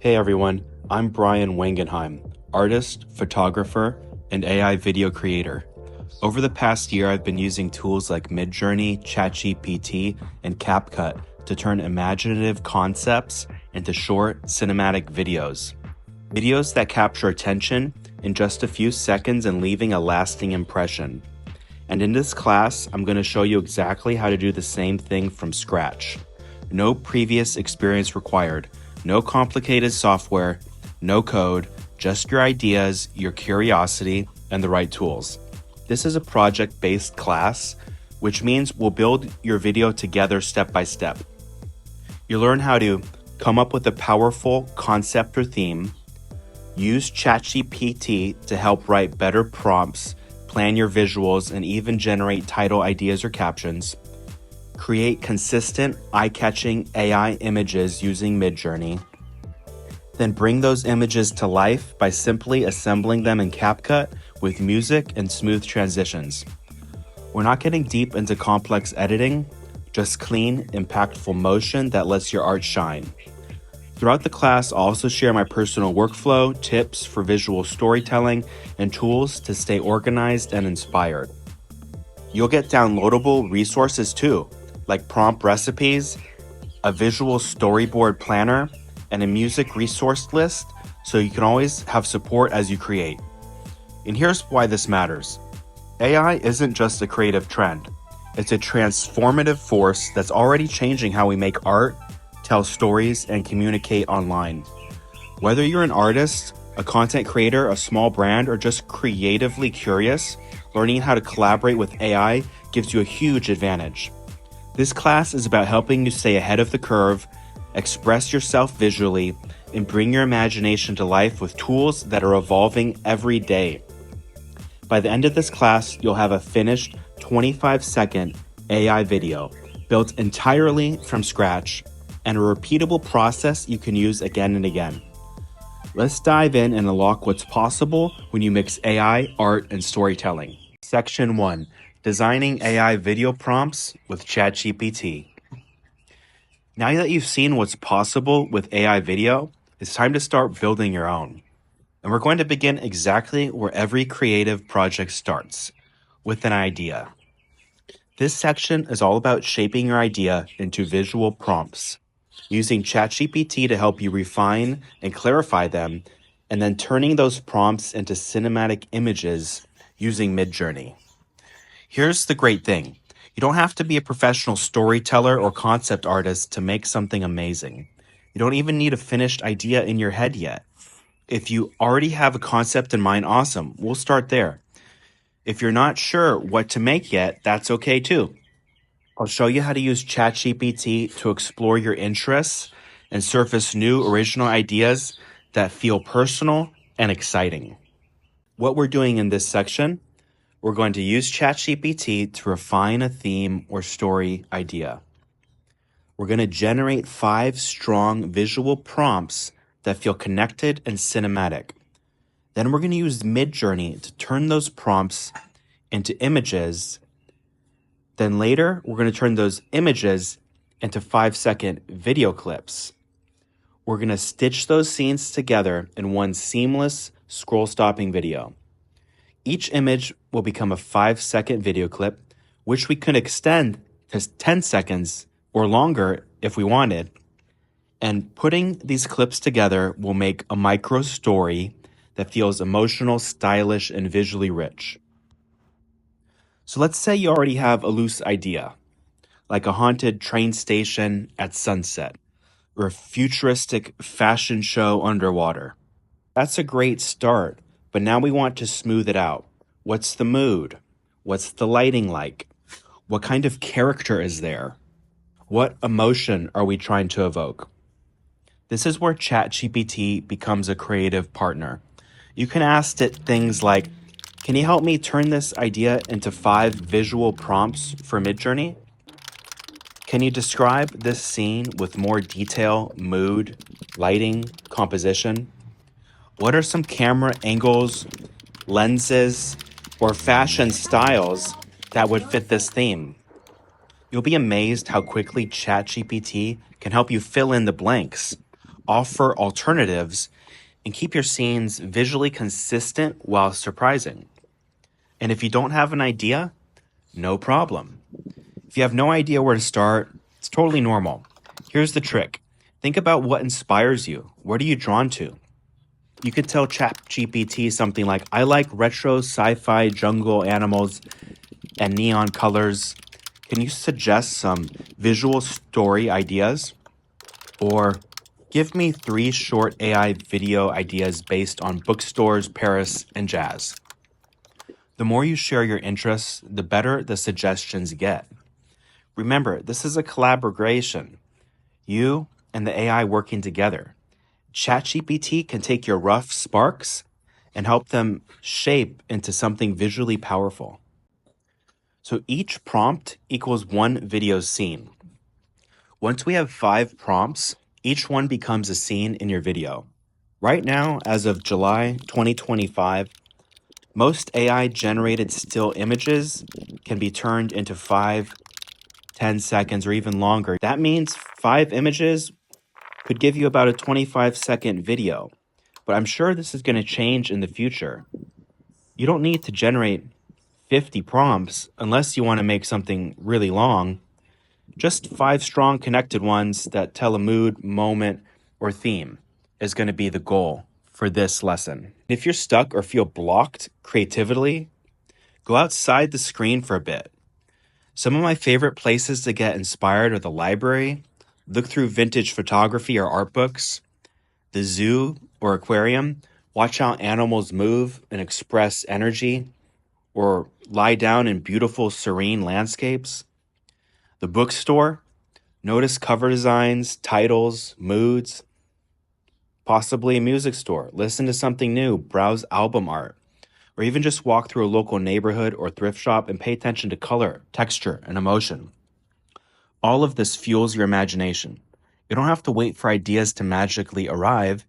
Hey everyone, I'm Brian Wangenheim, artist, photographer, and AI video creator. Over the past year, I've been using tools like Midjourney, ChatGPT, and CapCut to turn imaginative concepts into short, cinematic videos. Videos that capture attention in just a few seconds and leaving a lasting impression. And in this class, I'm going to show you exactly how to do the same thing from scratch. No previous experience required. No complicated software, no code, just your ideas, your curiosity, and the right tools. This is a project-based class, which means we'll build your video together step by step. You'll learn how to come up with a powerful concept or theme, use ChatGPT to help write better prompts, plan your visuals, and even generate title ideas or captions, create consistent, eye-catching AI images using Midjourney, then bring those images to life by simply assembling them in CapCut with music and smooth transitions. We're not getting deep into complex editing, just clean, impactful motion that lets your art shine. Throughout the class, I'll also share my personal workflow, tips for visual storytelling, and tools to stay organized and inspired. You'll get downloadable resources too, like prompt recipes, a visual storyboard planner, and a music resource list, so you can always have support as you create. And here's why this matters. AI isn't just a creative trend. It's a transformative force that's already changing how we make art, tell stories, and communicate online. Whether you're an artist, a content creator, a small brand, or just creatively curious, learning how to collaborate with AI gives you a huge advantage. This class is about helping you stay ahead of the curve, express yourself visually, and bring your imagination to life with tools that are evolving every day. By the end of this class, you'll have a finished 25-second AI video built entirely from scratch and a repeatable process you can use again and again. Let's dive in and unlock what's possible when you mix AI, art, and storytelling. Section 1. Designing AI video prompts with ChatGPT. Now that you've seen what's possible with AI video, it's time to start building your own. And we're going to begin exactly where every creative project starts, with an idea. This section is all about shaping your idea into visual prompts, using ChatGPT to help you refine and clarify them, and then turning those prompts into cinematic images using Midjourney. Here's the great thing. You don't have to be a professional storyteller or concept artist to make something amazing. You don't even need a finished idea in your head yet. If you already have a concept in mind, awesome. We'll start there. If you're not sure what to make yet, that's okay too. I'll show you how to use ChatGPT to explore your interests and surface new original ideas that feel personal and exciting. What we're doing in this section, we're going to use ChatGPT to refine a theme or story idea. We're going to generate 5 strong visual prompts that feel connected and cinematic. Then we're going to use Midjourney to turn those prompts into images. Then later, we're going to turn those images into 5-second video clips. We're going to stitch those scenes together in one seamless scroll-stopping video. Each image will become a 5-second video clip, which we could extend to 10 seconds or longer if we wanted. And putting these clips together will make a micro story that feels emotional, stylish, and visually rich. So let's say you already have a loose idea, like a haunted train station at sunset, or a futuristic fashion show underwater. That's a great start, but now we want to smooth it out. What's the mood? What's the lighting like? What kind of character is there? What emotion are we trying to evoke? This is where ChatGPT becomes a creative partner. You can ask it things like, can you help me turn this idea into 5 visual prompts for Midjourney? Can you describe this scene with more detail, mood, lighting, composition? What are some camera angles, lenses, or fashion styles that would fit this theme? You'll be amazed how quickly ChatGPT can help you fill in the blanks. offer alternatives, and keep your scenes visually consistent while surprising. And if you don't have an idea, no problem. If you have no idea where to start, it's totally normal. Here's the trick. Think about what inspires you. What are you drawn to? You could tell ChatGPT something like, I like retro sci-fi jungle animals and neon colors. Can you suggest some visual story ideas? Or give me 3 short AI video ideas based on bookstores, Paris, and jazz. The more you share your interests, the better the suggestions get. Remember, this is a collaboration. You and the AI working together. ChatGPT can take your rough sparks and help them shape into something visually powerful. So each prompt equals 1 video scene. Once we have 5 prompts, each one becomes a scene in your video. Right now, as of July 2025, most AI-generated still images can be turned into 5, 10 seconds, or even longer. That means 5 images could give you about a 25-second video. But I'm sure this is going to change in the future. You don't need to generate 50 prompts unless you want to make something really long. Just 5 strong connected ones that tell a mood, moment, or theme is going to be the goal for this lesson. If you're stuck or feel blocked creatively, go outside the screen for a bit. Some of my favorite places to get inspired are the library, look through vintage photography or art books, the zoo or aquarium, watch how animals move and express energy, or lie down in beautiful, serene landscapes. The bookstore, notice cover designs, titles, moods. Possibly a music store, listen to something new, browse album art, or even just walk through a local neighborhood or thrift shop and pay attention to color, texture, and emotion. All of this fuels your imagination. You don't have to wait for ideas to magically arrive.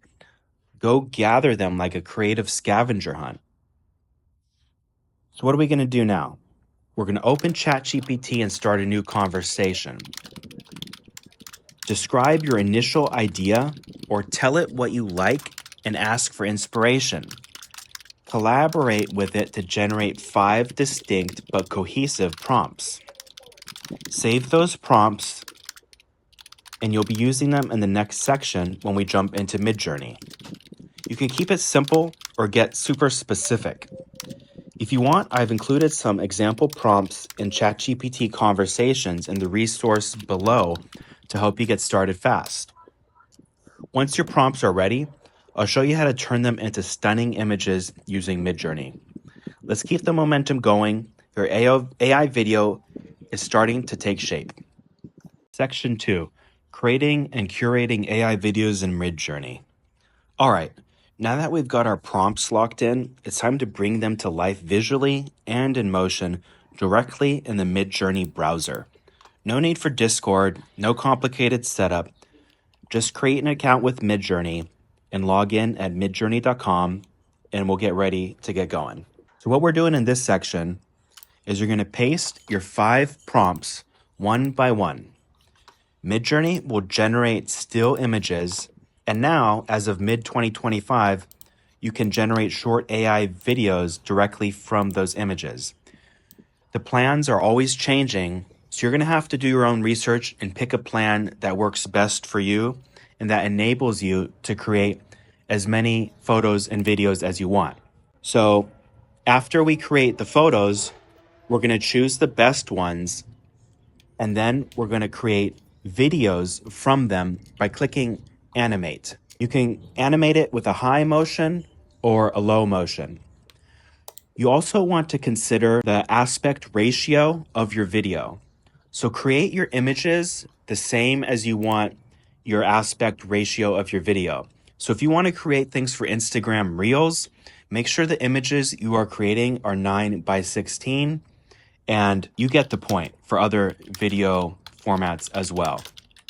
Go gather them like a creative scavenger hunt. So what are we going to do now? We're going to open ChatGPT and start a new conversation. Describe your initial idea or tell it what you like and ask for inspiration. Collaborate with it to generate 5 distinct but cohesive prompts. Save those prompts and you'll be using them in the next section when we jump into Midjourney. You can keep it simple or get super specific. If you want, I've included some example prompts in ChatGPT conversations in the resource below to help you get started fast. Once your prompts are ready, I'll show you how to turn them into stunning images using Midjourney. Let's keep the momentum going. Your AI video is starting to take shape. Section 2, creating and curating AI videos in Midjourney. All right, now that we've got our prompts locked in, it's time to bring them to life visually and in motion directly in the Midjourney browser. No need for Discord, no complicated setup. Just create an account with Midjourney and log in at midjourney.com and we'll get ready to get going. So what we're doing in this section is you're going to paste your 5 prompts one by one. Midjourney will generate still images, and now, as of mid-2025, you can generate short AI videos directly from those images. The plans are always changing, so you're going to have to do your own research and pick a plan that works best for you and that enables you to create as many photos and videos as you want. So after we create the photos, we're going to choose the best ones, and then we're going to create videos from them by clicking animate. You can animate it with a high motion or a low motion. You also want to consider the aspect ratio of your video. So create your images the same as you want your aspect ratio of your video. So if you want to create things for Instagram Reels, make sure the images you are creating are 9:16, and you get the point for other video formats as well.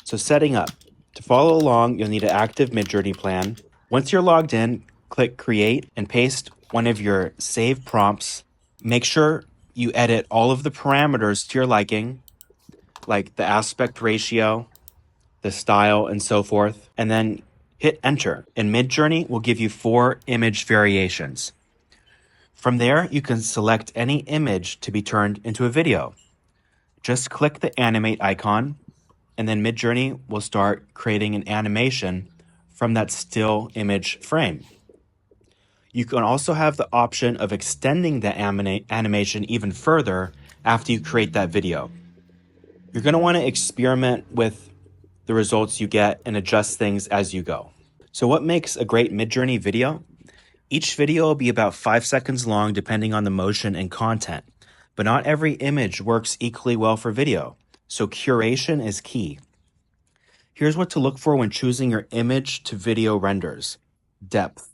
So setting up. To follow along, you'll need an active Midjourney plan. Once you're logged in, click Create and paste one of your saved prompts. Make sure you edit all of the parameters to your liking, like the aspect ratio, the style, and so forth. And then Hit enter, and Midjourney will give you 4 image variations. From there, you can select any image to be turned into a video. Just click the animate icon, and then Midjourney will start creating an animation from that still image frame. You can also have the option of extending the animation even further after you create that video. You're going to want to experiment with the results you get and adjust things as you go. So what makes a great Midjourney video? Each video will be about 5 seconds long depending on the motion and content, but not every image works equally well for video, so curation is key. Here's what to look for when choosing your image to video renders. Depth.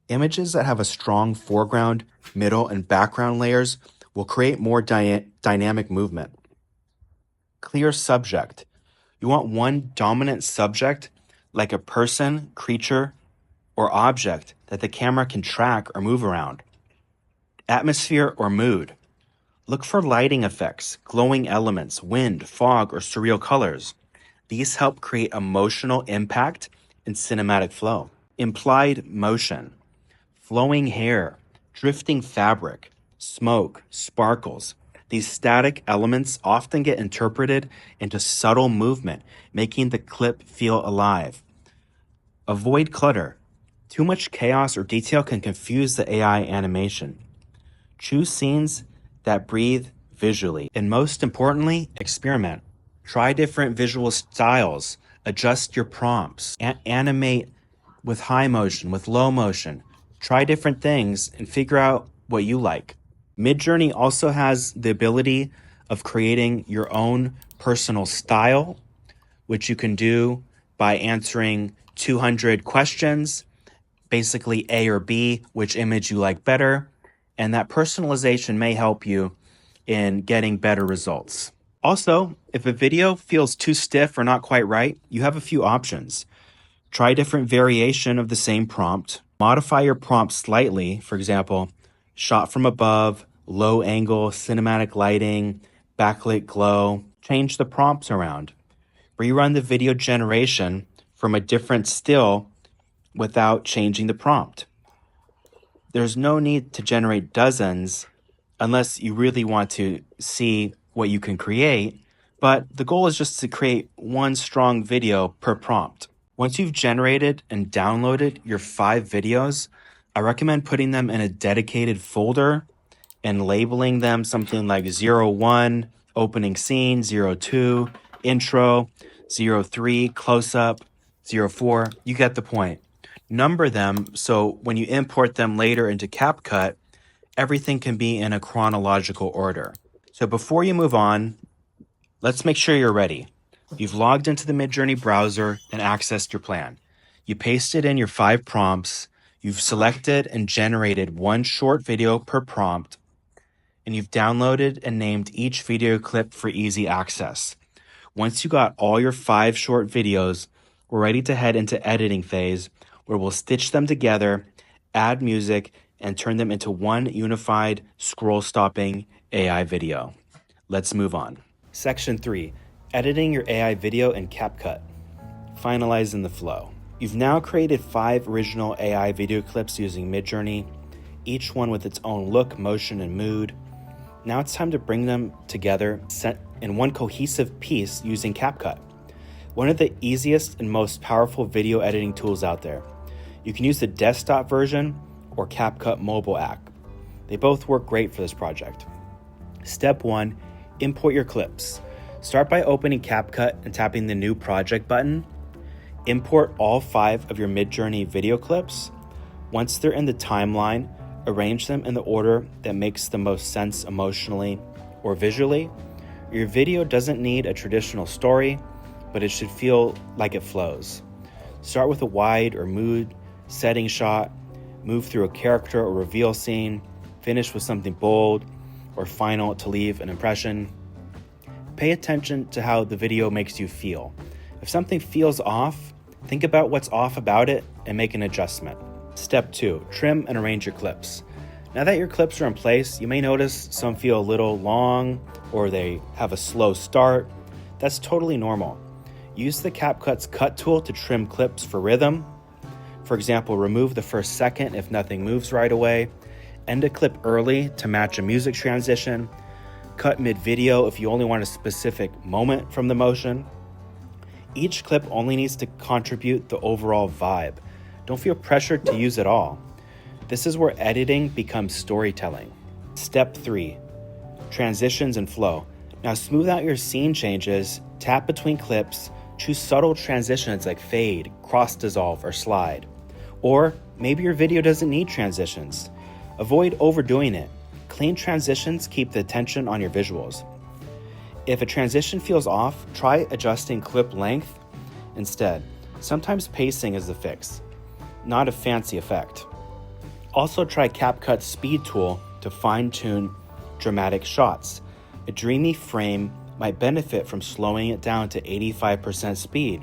Images that have a strong foreground, middle, and background layers will create more dynamic movement. Clear subject. You want one dominant subject, like a person, creature, or object that the camera can track or move around. Atmosphere or mood. Look for lighting effects, glowing elements, wind, fog, or surreal colors. These help create emotional impact and cinematic flow. Implied motion. Flowing hair, drifting fabric, smoke, sparkles. These static elements often get interpreted into subtle movement, making the clip feel alive. Avoid clutter. Too much chaos or detail can confuse the AI animation. Choose scenes that breathe visually. And most importantly, experiment. Try different visual styles. Adjust your prompts. Animate with high motion, with low motion. Try different things and figure out what you like. Midjourney also has the ability of creating your own personal style, which you can do by answering 200 questions, basically A or B, which image you like better, and that personalization may help you in getting better results. Also, if a video feels too stiff or not quite right, you have a few options. Try a different variation of the same prompt. Modify your prompt slightly, for example, shot from above, low angle, cinematic lighting, backlit glow. Change the prompts around. Rerun the video generation from a different still without changing the prompt. There's no need to generate dozens unless you really want to see what you can create, but the goal is just to create one strong video per prompt. Once you've generated and downloaded your 5 videos, I recommend putting them in a dedicated folder and labeling them something like 01, opening scene, 02, intro, 03, close-up, 04. You get the point. Number them so when you import them later into CapCut, everything can be in a chronological order. So before you move on, let's make sure you're ready. You've logged into the Midjourney browser and accessed your plan. You pasted in your 5 prompts, you've selected and generated one short video per prompt, and you've downloaded and named each video clip for easy access. Once you got all your 5 short videos, we're ready to head into editing phase, where we'll stitch them together, add music, and turn them into one unified scroll-stopping AI video. Let's move on. Section 3. Editing your AI video in CapCut. Finalizing the flow. You've now created 5 original AI video clips using Midjourney, each one with its own look, motion, and mood. Now it's time to bring them together set in one cohesive piece using CapCut, one of the easiest and most powerful video editing tools out there. You can use the desktop version or CapCut mobile app. They both work great for this project. Step 1, import your clips. Start by opening CapCut and tapping the New Project button. Import all 5 of your Midjourney video clips. Once they're in the timeline, arrange them in the order that makes the most sense emotionally or visually. Your video doesn't need a traditional story, but it should feel like it flows. Start with a wide or mood setting shot, move through a character or reveal scene, finish with something bold or final to leave an impression. Pay attention to how the video makes you feel. If something feels off, think about what's off about it and make an adjustment. Step 2, trim and arrange your clips. Now that your clips are in place, you may notice some feel a little long or they have a slow start. That's totally normal. Use the CapCut's cut tool to trim clips for rhythm, For example, remove the first second if nothing moves right away, end a clip early to match a music transition, cut mid-video if you only want a specific moment from the motion. Each clip only needs to contribute the overall vibe. Don't feel pressured to use it all. This is where editing becomes storytelling. Step 3, transitions and flow. Now smooth out your scene changes, tap between clips, choose subtle transitions like fade, cross dissolve, or slide. Or maybe your video doesn't need transitions. Avoid overdoing it. Clean transitions keep the attention on your visuals. If a transition feels off, try adjusting clip length instead. Sometimes pacing is the fix, not a fancy effect. Also try CapCut's speed tool to fine-tune dramatic shots. A dreamy frame might benefit from slowing it down to 85% speed.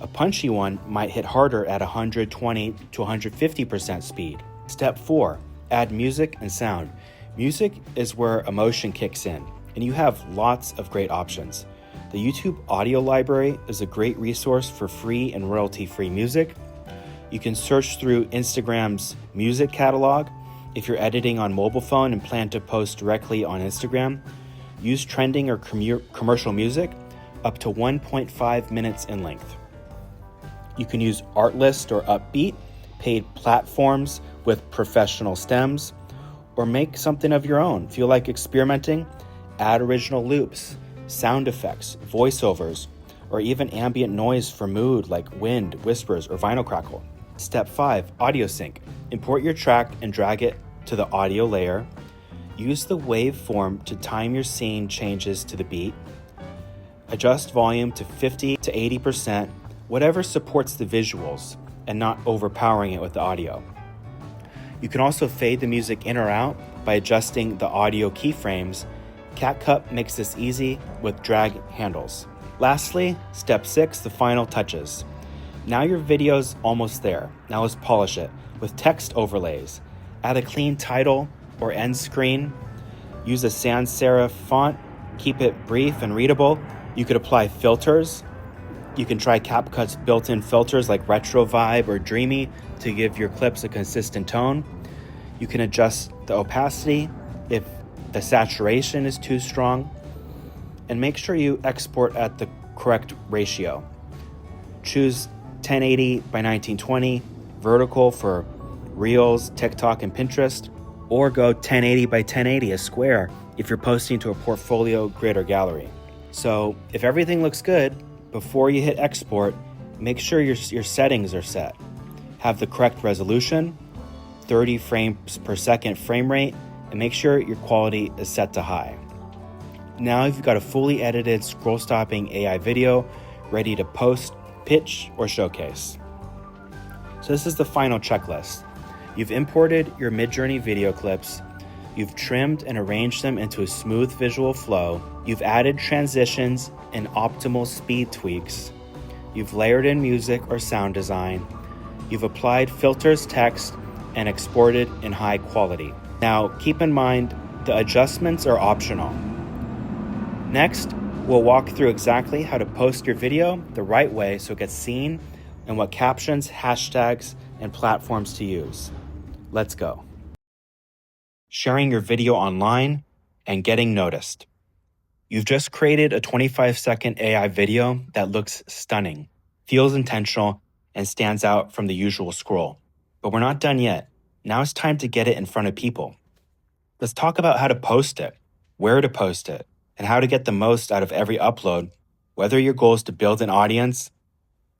A punchy one might hit harder at 120 to 150% speed. Step 4, add music and sound. Music is where emotion kicks in, and you have lots of great options. The YouTube audio library is a great resource for free and royalty-free music. You can search through Instagram's music catalog. If you're editing on mobile phone and plan to post directly on Instagram, use trending or commercial music up to 1.5 minutes in length. You can use Artlist or Upbeat, paid platforms with professional stems, or make something of your own. Feel like experimenting? Add original loops, sound effects, voiceovers, or even ambient noise for mood like wind, whispers, or vinyl crackle. Step 5, audio sync. Import your track and drag it to the audio layer. Use the waveform to time your scene changes to the beat. Adjust volume to 50 to 80%, whatever supports the visuals and not overpowering it with the audio. You can also fade the music in or out by adjusting the audio keyframes. CapCut makes this easy with drag handles. Lastly, step 6, the final touches. Now your video's almost there. Now let's polish it with text overlays. Add a clean title or end screen. Use a sans serif font. Keep it brief and readable. You could apply filters. You can try CapCut's built-in filters like Retro Vibe or Dreamy to give your clips a consistent tone. You can adjust the opacity if the saturation is too strong. And make sure you export at the correct ratio. Choose 1080 by 1920, vertical for Reels, TikTok, and Pinterest, or go 1080 by 1080, a square, if you're posting to a portfolio, grid, or gallery. So if everything looks good, before you hit export, make sure your settings are set. Have the correct resolution, 30 frames per second frame rate, and make sure your quality is set to high. Now you've got a fully edited scroll-stopping AI video ready to post, pitch, or showcase. So this is the final checklist. You've imported your Midjourney video clips, you've trimmed and arranged them into a smooth visual flow, you've added transitions and optimal speed tweaks, you've layered in music or sound design, you've applied filters, text, and exported in high quality. Now keep in mind, the adjustments are optional. Next, we'll walk through exactly how to post your video the right way so it gets seen and what captions, hashtags, and platforms to use. Let's go. Sharing your video online and getting noticed. You've just created a 25-second AI video that looks stunning, feels intentional, and stands out from the usual scroll. But we're not done yet. Now it's time to get it in front of people. Let's talk about how to post it, where to post it, and how to get the most out of every upload, whether your goal is to build an audience,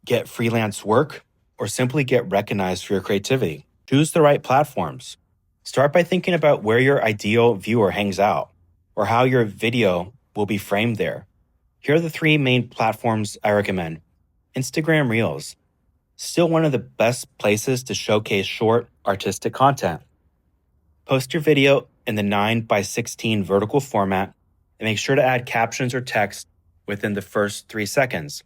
get freelance work, or simply get recognized for your creativity. Choose the right platforms. Start by thinking about where your ideal viewer hangs out, or how your video will be framed there. Here are the 3 main platforms I recommend. Instagram Reels, still one of the best places to showcase short, artistic content. Post your video in the 9:16 vertical format and make sure to add captions or text within the first 3 seconds.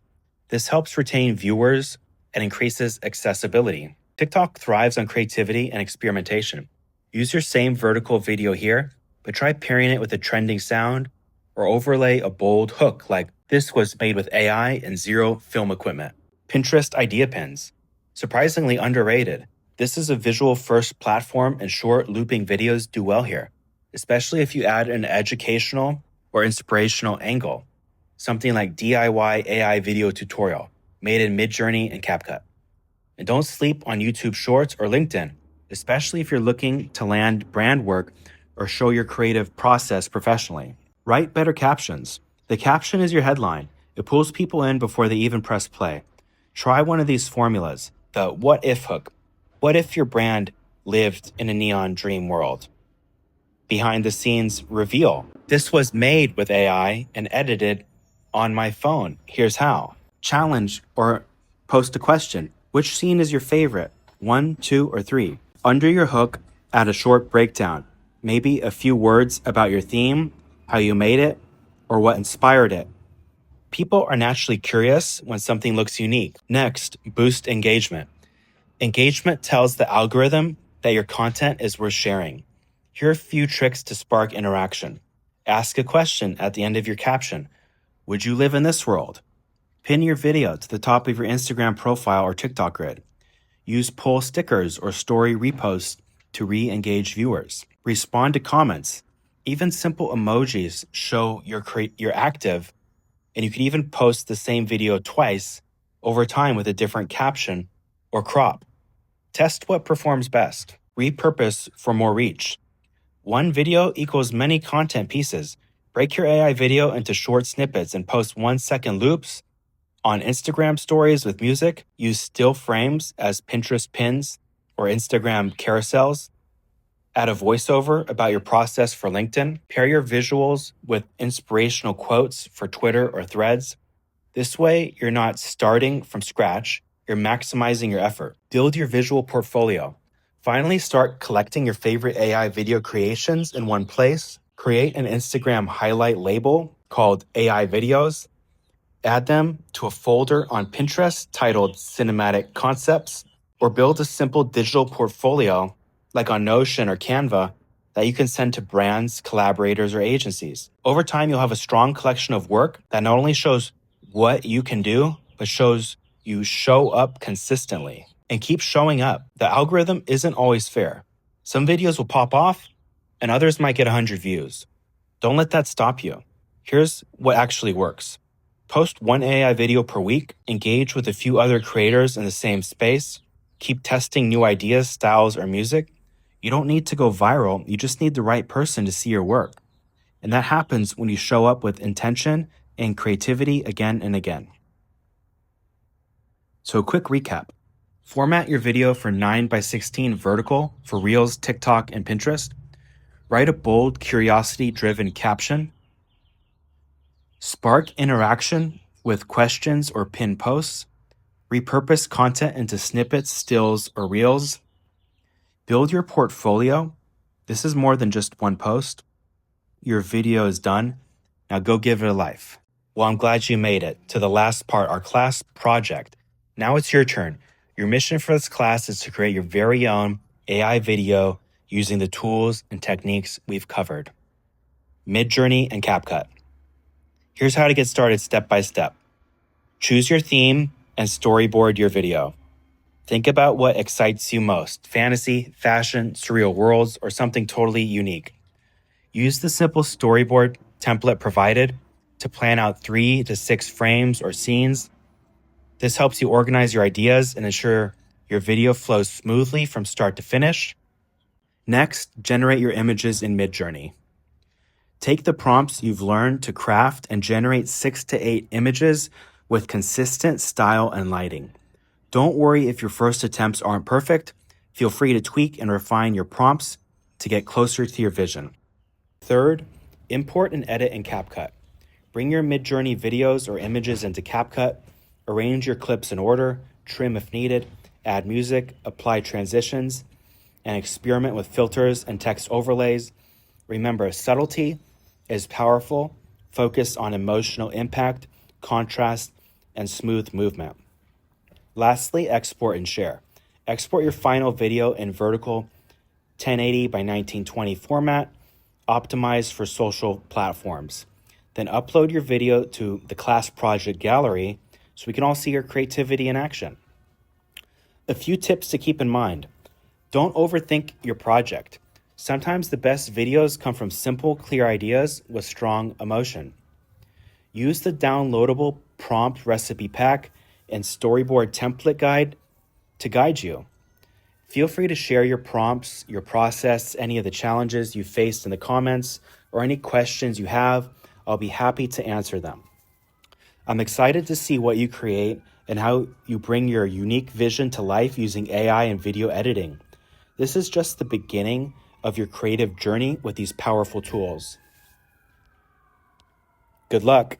This helps retain viewers and increases accessibility. TikTok thrives on creativity and experimentation. Use your same vertical video here, but try pairing it with a trending sound or overlay a bold hook like "This was made with AI and zero film equipment." Pinterest idea pins. surprisingly underrated. This is a visual-first platform and short looping videos do well here, especially if you add an educational or inspirational angle, something like DIY AI video tutorial made in Midjourney and CapCut. And don't sleep on YouTube Shorts or LinkedIn, especially if you're looking to land brand work or show your creative process professionally. Write better captions. The caption is your headline. It pulls people in before they even press play. Try one of these formulas, the what if hook. What if your brand lived in a neon dream world? Behind the scenes reveal. This was made with AI and edited on my phone. Here's how. Challenge or post a question. Which scene is your favorite? 1, 2, or 3? Under your hook, add a short breakdown. Maybe a few words about your theme, how you made it, or what inspired it. People are naturally curious when something looks unique. Next, boost engagement. Engagement tells the algorithm that your content is worth sharing. Here are a few tricks to spark interaction. Ask a question at the end of your caption. Would you live in this world? Pin your video to the top of your Instagram profile or TikTok grid. Use poll stickers or story reposts to re-engage viewers. Respond to comments. Even simple emojis show you're active, and you can even post the same video twice over time with a different caption or crop. Test what performs best. Repurpose for more reach. One video equals many content pieces. Break your AI video into short snippets and post 1-second loops. On Instagram stories with music, use still frames as Pinterest pins or Instagram carousels. Add a voiceover about your process for LinkedIn. Pair your visuals with inspirational quotes for Twitter or Threads. This way, you're not starting from scratch, you're maximizing your effort. Build your visual portfolio. Finally, start collecting your favorite AI video creations in one place. Create an Instagram highlight label called AI Videos. Add them to a folder on Pinterest titled Cinematic Concepts, or build a simple digital portfolio like on Notion or Canva that you can send to brands, collaborators, or agencies. Over time, you'll have a strong collection of work that not only shows what you can do, but shows you show up consistently. And keep showing up. The algorithm isn't always fair. Some videos will pop off, and others might get 100 views. Don't let that stop you. Here's what actually works. Post one AI video per week, engage with a few other creators in the same space, keep testing new ideas, styles, or music. You don't need to go viral, you just need the right person to see your work. And that happens when you show up with intention and creativity again and again. So a quick recap. Format your video for 9:16 vertical for Reels, TikTok, and Pinterest. Write a bold, curiosity-driven caption. Spark interaction with questions or pinned posts. Repurpose content into snippets, stills, or reels. Build your portfolio. This is more than just one post. Your video is done. Now go give it a life. Well, I'm glad you made it to the last part, our class project. Now it's your turn. Your mission for this class is to create your very own AI video using the tools and techniques we've covered. Midjourney and CapCut. Here's how to get started step by step. Choose your theme and storyboard your video. Think about what excites you most: fantasy, fashion, surreal worlds, or something totally unique. Use the simple storyboard template provided to plan out 3 to 6 frames or scenes. This helps you organize your ideas and ensure your video flows smoothly from start to finish. Next, generate your images in Midjourney. Take the prompts you've learned to craft and generate 6 to 8 images with consistent style and lighting. Don't worry if your first attempts aren't perfect. Feel free to tweak and refine your prompts to get closer to your vision. Third, import and edit in CapCut. Bring your Midjourney videos or images into CapCut. Arrange your clips in order, trim if needed, add music, apply transitions, and experiment with filters and text overlays. Remember, subtlety is powerful. Focus on emotional impact, contrast, and smooth movement. Lastly, export and share. Export your final video in vertical 1080 by 1920 format, optimized for social platforms. Then upload your video to the class project gallery so we can all see your creativity in action. A few tips to keep in mind. Don't overthink your project. Sometimes the best videos come from simple, clear ideas with strong emotion. Use the downloadable prompt recipe pack and storyboard template guide to guide you. Feel free to share your prompts, your process, any of the challenges you faced in the comments, or any questions you have. I'll be happy to answer them. I'm excited to see what you create and how you bring your unique vision to life using AI and video editing. This is just the beginning of your creative journey with these powerful tools. Good luck.